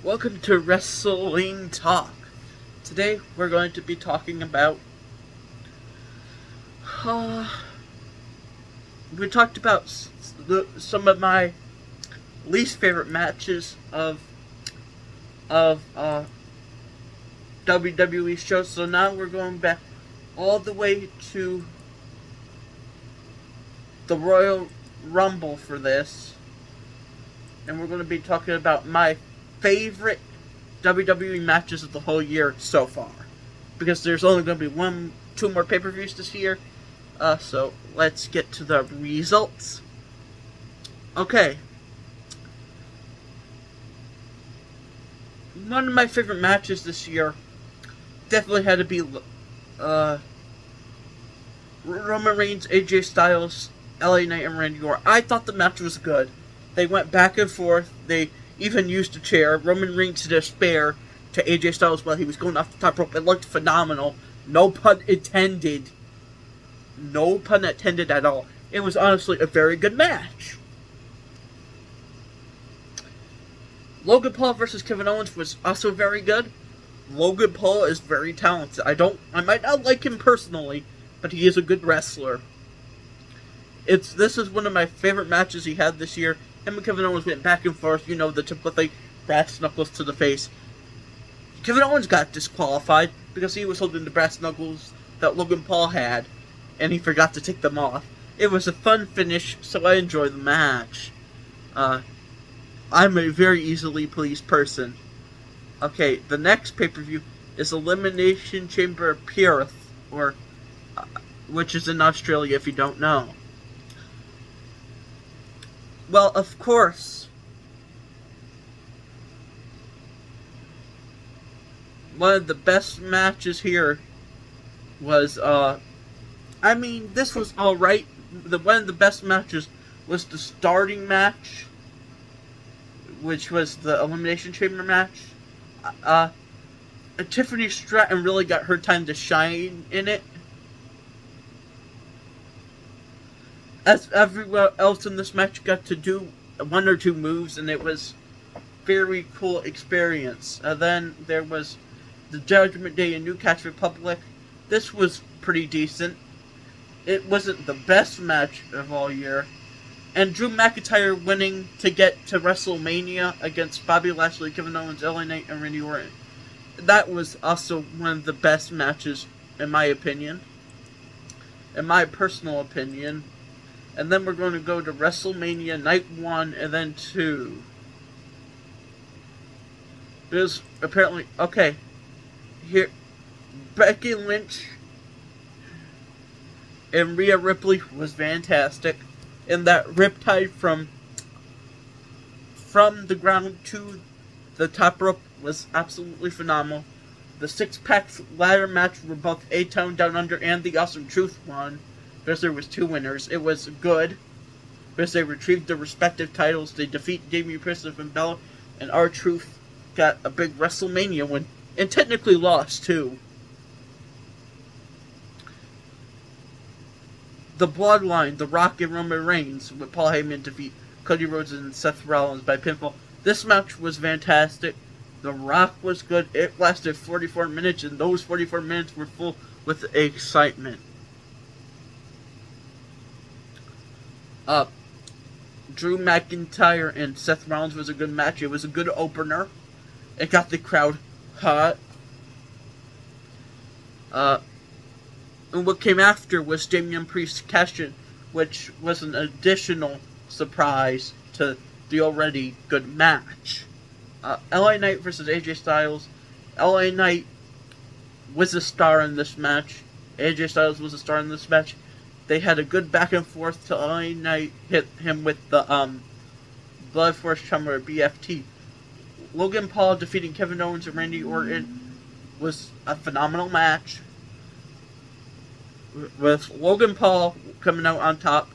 Welcome to Wrestling Talk. Today we're going to be talking about we talked about some of my least favorite matches of WWE shows. So now we're going back all the way to the Royal Rumble for this, and we're going to be talking about my favorite WWE matches of the whole year so far, because there's only going to be two more pay-per-views this year. So let's get to the results. Okay. One of my favorite matches this year definitely had to be Roman Reigns, AJ Styles, LA Knight, and Randy Orton. I thought the match was good. They went back and forth. They even used a chair. Roman Reigns did a spare to AJ Styles while he was going off the top rope. It looked phenomenal. No pun intended. No pun intended at all. It was honestly a very good match. Logan Paul versus Kevin Owens was also very good. Logan Paul is very talented. I might not like him personally, but he is a good wrestler. This is one of my favorite matches he had this year. Him and Kevin Owens went back and forth, the typical thing, brass knuckles to the face. Kevin Owens got disqualified because he was holding the brass knuckles that Logan Paul had, and he forgot to take them off. It was a fun finish, so I enjoyed the match. I'm a very easily pleased person. Okay, the next pay-per-view is Elimination Chamber of Perth, which is in Australia if you don't know. Well, of course, one of the best matches here was, this was alright. One of the best matches was the starting match, which was the Elimination Chamber match. Tiffany Stratton really got her time to shine in it. As everyone else in this match got to do one or two moves, and it was a very cool experience. Then there was the Judgment Day in Newcastle Republic. This was pretty decent. It wasn't the best match of all year. And Drew McIntyre winning to get to WrestleMania against Bobby Lashley, Kevin Owens, LA Knight, and Randy Orton. That was also one of the best matches, in my opinion. In my personal opinion. And then we're going to go to WrestleMania Night 1 and then 2. There's apparently... Okay. Here. Becky Lynch and Rhea Ripley was fantastic. And that riptide from the ground to the top rope was absolutely phenomenal. The six-pack ladder match were both A-Town Down Under and the Awesome Truth won, because there was two winners. It was good, because they retrieved their respective titles. They defeat Damian Priest and Finn Balor, and R-Truth got a big WrestleMania win, and technically lost too. The Bloodline, The Rock and Roman Reigns, with Paul Heyman defeat Cody Rhodes and Seth Rollins by pinfall. This match was fantastic. The Rock was good. It lasted 44 minutes, and those 44 minutes were full with excitement. Drew McIntyre and Seth Rollins was a good match. It was a good opener. It got the crowd hot. And what came after was Damian Priest's cash-in, which was an additional surprise to the already good match. LA Knight versus AJ Styles. LA Knight was a star in this match. AJ Styles was a star in this match. They had a good back and forth till LA Knight hit him with the Blood Force Chummer BFT. Logan Paul defeating Kevin Owens and Randy Orton was a phenomenal match, with Logan Paul coming out on top.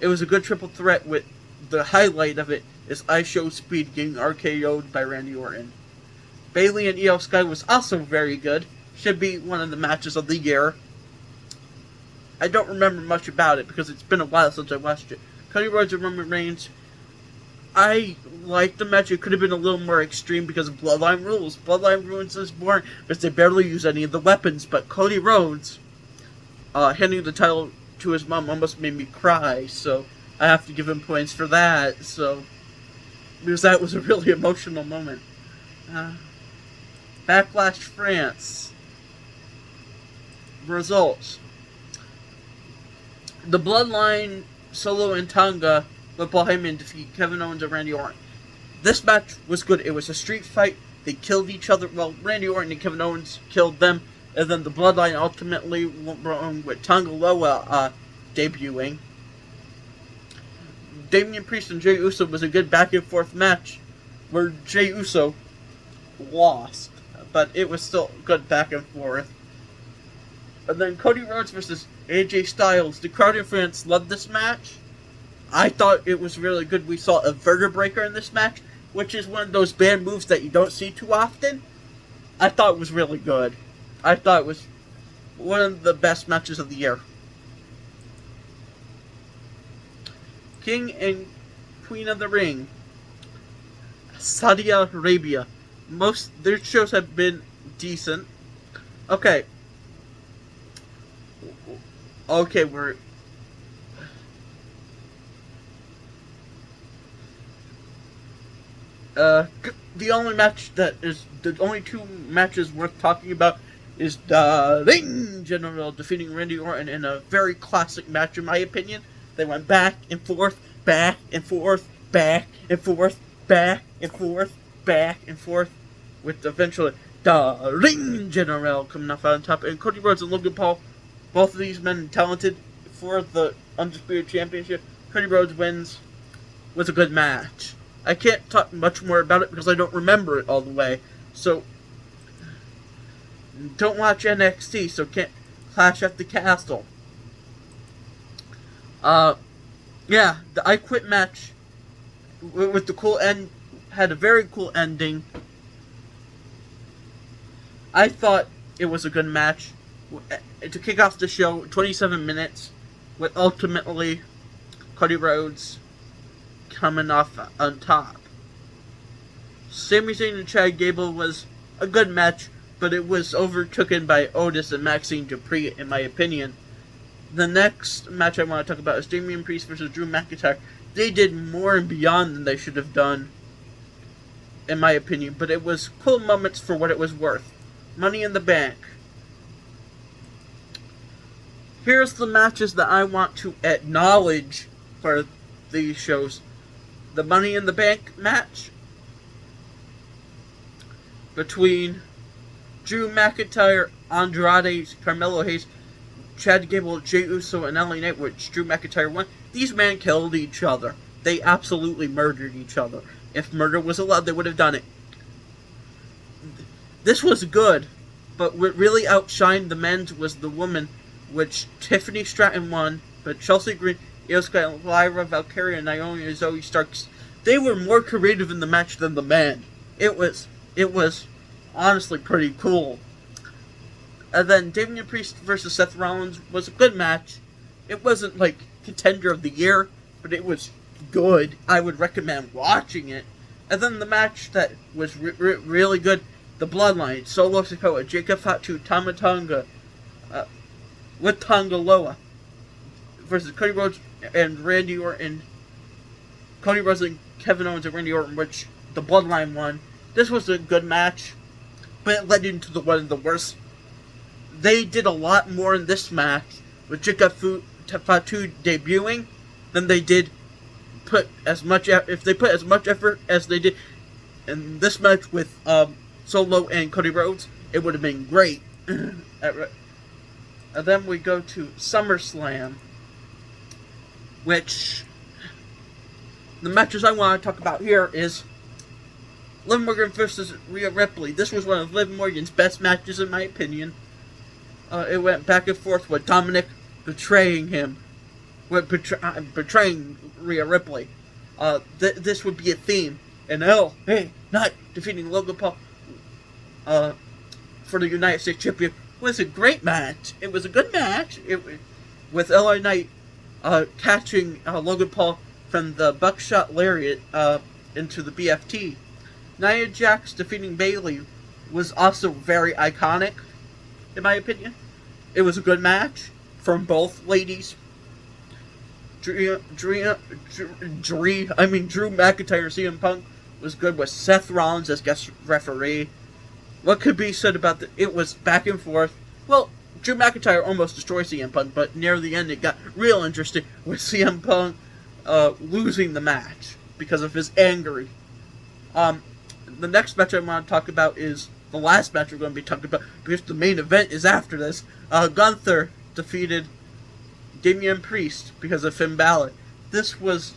It was a good triple threat, with the highlight of it is IShowSpeed getting RKO'd by Randy Orton. Bayley and Io Sky was also very good. Should be one of the matches of the year. I don't remember much about it because it's been a while since I watched it. Cody Rhodes and Roman Reigns. I like the match. It could have been a little more extreme because of Bloodline rules. Bloodline rules is boring because they barely use any of the weapons. But Cody Rhodes handing the title to his mom almost made me cry. So I have to give him points for that. So because that was a really emotional moment. Backlash France. Results. The Bloodline, Solo and Tonga, let Paul Heyman defeat Kevin Owens and Randy Orton. This match was good. It was a street fight. They killed each other. Well, Randy Orton and Kevin Owens killed them. And then the Bloodline ultimately won with Tonga Loa debuting. Damian Priest and Jey Uso was a good back and forth match where Jey Uso lost. But it was still good back and forth. And then Cody Rhodes versus AJ Styles. The crowd in France loved this match. I thought it was really good. We saw a vertebraker in this match, which is one of those banned moves that you don't see too often. I thought it was really good. I thought it was one of the best matches of the year. King and Queen of the Ring. Saudi Arabia. Most their shows have been decent. Okay, we're the only match that is the only two matches worth talking about is the Ring General defeating Randy Orton in a very classic match in my opinion. They went back and forth, back and forth, back and forth, back and forth, back and forth, with eventually the Ring General coming off on top, and Cody Rhodes and Logan Paul, both of these men talented for the Undisputed Championship. Cody Rhodes wins. Was a good match. I can't talk much more about it because I don't remember it all the way. So, don't watch NXT, so can't Clash at the Castle. Yeah, the I Quit match with the cool end had a very cool ending. I thought it was a good match to kick off the show. 27 minutes, with ultimately Cody Rhodes coming off on top. Sami Zayn and Chad Gable was a good match, but it was overtaken by Otis and Maxine Dupree, in my opinion. The next match I want to talk about is Damian Priest versus Drew McIntyre. They did more and beyond than they should have done, in my opinion, but it was cool moments for what it was worth. Money in the Bank. Here's the matches that I want to acknowledge for these shows. The Money in the Bank match between Drew McIntyre, Andrade, Carmelo Hayes, Chad Gable, Jey Uso, and LA Knight, which Drew McIntyre won. These men killed each other. They absolutely murdered each other. If murder was allowed, they would have done it. This was good, but what really outshined the men's was the women, which Tiffany Stratton won, but Chelsea Green, Io Sky, Lyra Valkyria, and Naomi and Zoe Starks, they were more creative in the match than the men. It was honestly pretty cool. And then Damian Priest versus Seth Rollins was a good match. It wasn't like contender of the year, but it was good. I would recommend watching it. And then the match that was really good, the Bloodline, Solo Sikoa, Jacob Fatu, Tama Tonga, with Tonga Loa versus Cody Rhodes and Randy Orton. Cody Rhodes and Kevin Owens and Randy Orton, which the Bloodline won. This was a good match, but it led into one of the worst. They did a lot more in this match with Jacob Fatu debuting than they did if they put as much effort as they did in this match with Solo and Cody Rhodes, it would have been great. And then we go to SummerSlam, which the matches I want to talk about here is Liv Morgan versus Rhea Ripley. This was one of Liv Morgan's best matches in my opinion. It went back and forth with Dominic betraying him, betraying Rhea Ripley. This would be a theme. And LA Knight defeating Logan Paul for the United States Champion was a great match. It was a good match. With LA Knight catching Logan Paul from the buckshot lariat into the BFT. Nia Jax defeating Bayley was also very iconic, in my opinion. It was a good match from both ladies. Drew McIntyre and CM Punk was good with Seth Rollins as guest referee. What could be said about it was back and forth. Well, Drew McIntyre almost destroyed CM Punk, but near the end it got real interesting with CM Punk losing the match because of his anger. The next match I want to talk about is the last match we're going to be talking about because the main event is after this. Gunther defeated Damian Priest because of Finn Balor. This was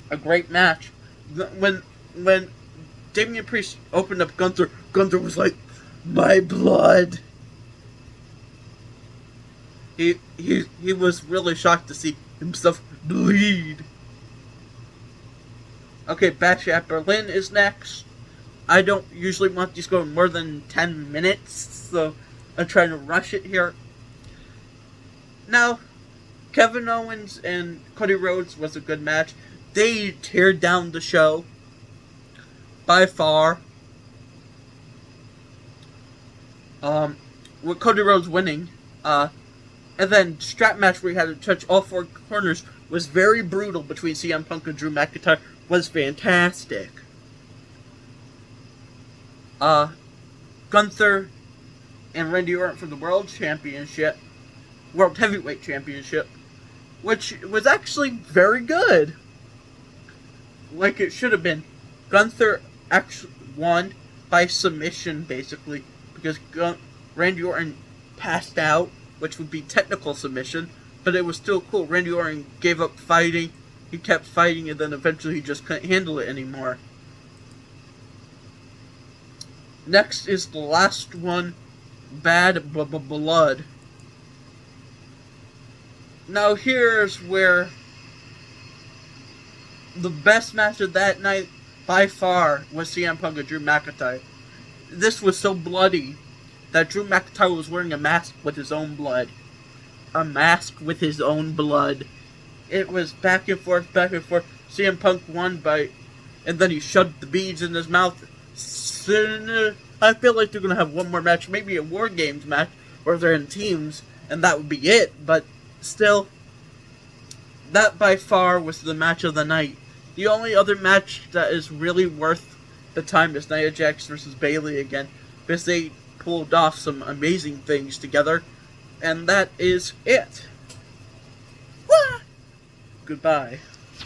a great match. When Damian Priest opened up Gunther, Gunther was like, "My blood." He was really shocked to see himself bleed. Okay, Bash at Berlin is next. I don't usually want these going more than 10 minutes, so I'm trying to rush it here. Now, Kevin Owens and Cody Rhodes was a good match. They teared down the show by far. With Cody Rhodes winning. And then strap match where he had to touch all four corners was very brutal between CM Punk and Drew McIntyre. Was fantastic. Gunther and Randy Orton for the World Heavyweight Championship, which was actually very good. Like it should have been. Gunther actually won by submission, basically, because Randy Orton passed out, which would be technical submission, but it was still cool. Randy Orton gave up fighting, he kept fighting, and then eventually he just couldn't handle it anymore. Next is the last one, Bad Blood. Now here's where the best match of that night by far was CM Punk and Drew McIntyre. This was so bloody that Drew McIntyre was wearing a mask with his own blood. A mask with his own blood. It was back and forth, back and forth. CM Punk won and then he shoved the beads in his mouth. I feel like they're going to have one more match, maybe a War Games match, where they're in teams, and that would be it. But still, that by far was the match of the night. The only other match that is really worth the time is Nia Jax versus Bayley again, because they pulled off some amazing things together, and that is it. Goodbye.